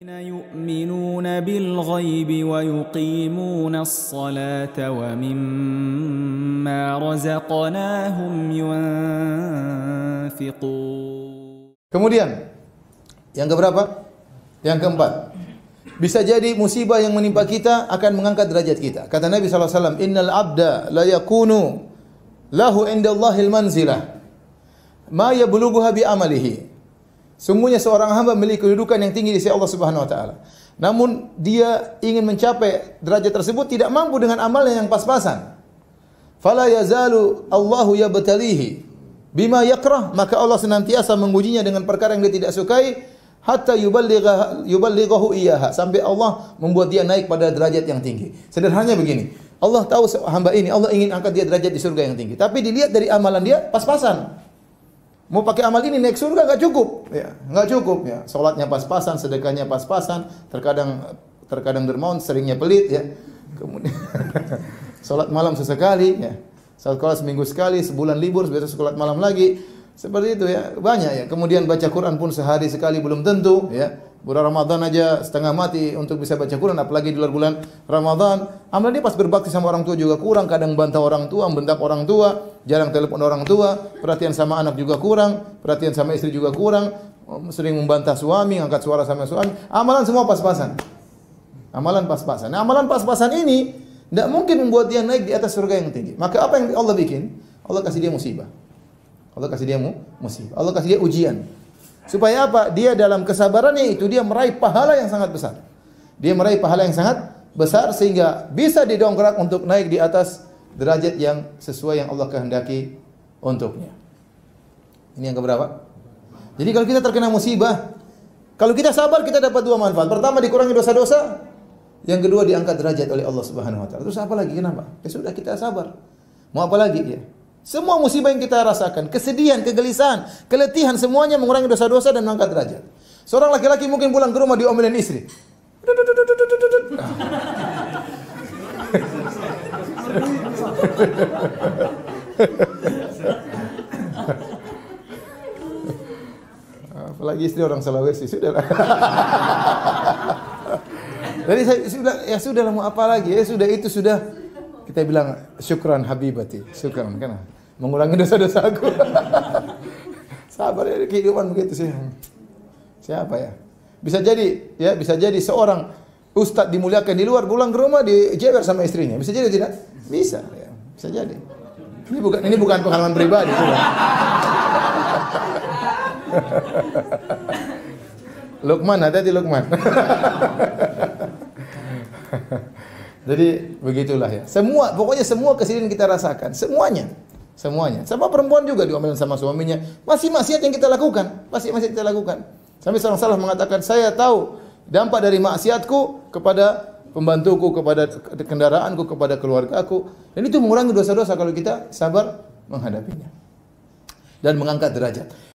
يؤمنون بالغيب ويقيمون الصلاة ومما رزقناهم ينفقون. Kemudian yang keberapa? Yang keempat. Bisa jadi musibah yang menimpa kita akan mengangkat derajat kita. Kata Nabi SAW, Innal abda la yakunu lahu indallahil manzilah ma yablughuha bi amalihi. Semuanya seorang hamba memiliki kedudukan yang tinggi di sisi Allah Subhanahu wa taala. Namun dia ingin mencapai derajat tersebut tidak mampu dengan amalnya yang pas-pasan. Fala yazalu Allahu yabtalihi bima yakrah, maka Allah senantiasa mengujinya dengan perkara yang dia tidak sukai hatta yuballighahu iyyaha, sampai Allah membuat dia naik pada derajat yang tinggi. Sederhananya begini, Allah tahu hamba ini, Allah ingin angkat dia derajat di surga yang tinggi. Tapi dilihat dari amalan dia pas-pasan. Mau pakai amal ini naik surga enggak cukup, ya, enggak cukup ya. Salatnya pas-pasan, sedekahnya pas-pasan, terkadang dermawan, seringnya pelit ya. Kemudian salat malam sesekali ya. Salat seminggu sekali, sebulan libur, besok salat malam lagi. Seperti itu ya, banyak ya. Kemudian baca Quran pun sehari sekali belum tentu ya. Bulan Ramadan aja setengah mati untuk bisa baca Quran, apalagi di luar bulan Ramadan. Amal dia pas berbakti sama orang tua juga kurang, kadang bantah orang tua, membentak orang tua, jarang telepon orang tua, perhatian sama anak juga kurang, perhatian sama istri juga kurang, sering membantah suami, angkat suara sama suami. Amalan semua pas-pasan. Amalan pas-pasan. Nah, amalan pas-pasan ini tidak mungkin membuat dia naik di atas surga yang tinggi. Maka apa yang Allah bikin? Allah kasih dia musibah. Allah kasih dia musibah. Allah kasih dia ujian. Supaya apa? Dia dalam kesabarannya itu dia meraih pahala yang sangat besar. Dia meraih pahala yang sangat besar sehingga bisa didongkrak untuk naik di atas derajat yang sesuai yang Allah kehendaki untuknya. Ini yang keberapa? Jadi kalau kita terkena musibah, kalau kita sabar kita dapat dua manfaat. Pertama, dikurangi dosa-dosa. Yang kedua, diangkat derajat oleh Allah Subhanahu wa taala. Terus apa lagi? Kenapa? Ya sudah, kita sabar. Mau apa lagi ya? Semua musibah yang kita rasakan, kesedihan, kegelisahan, keletihan, semuanya mengurangi dosa-dosa dan mengangkat derajat. Seorang laki-laki mungkin pulang ke rumah diomelin istri. Apalagi istri orang Sulawesi, sudahlah. Jadi sudah mau apa lagi? Ya sudah, itu sudah. Kita bilang syukran habibati, syukran kan, mengurangi dosa-dosa aku. Sabar ya, kehidupan begitu sih. Siapa ya? Bisa jadi seorang ustadz dimuliakan di luar, pulang ke rumah dijewer sama istrinya. Bisa jadi tidak? Bisa, ya. Bisa jadi. Ini bukan pengalaman pribadi, bukan. Luqman, hati-hati Luqman. Jadi begitulah ya. Pokoknya semua kesedihan kita rasakan, semuanya. Sama perempuan juga diomelin sama suaminya. Masih maksiat yang kita lakukan, Sampai seorang salaf mengatakan, saya tahu dampak dari maksiatku kepada pembantuku, kepada kendaraanku, kepada keluargaku. Dan itu mengurangi dosa-dosa kalau kita sabar menghadapinya dan mengangkat derajat.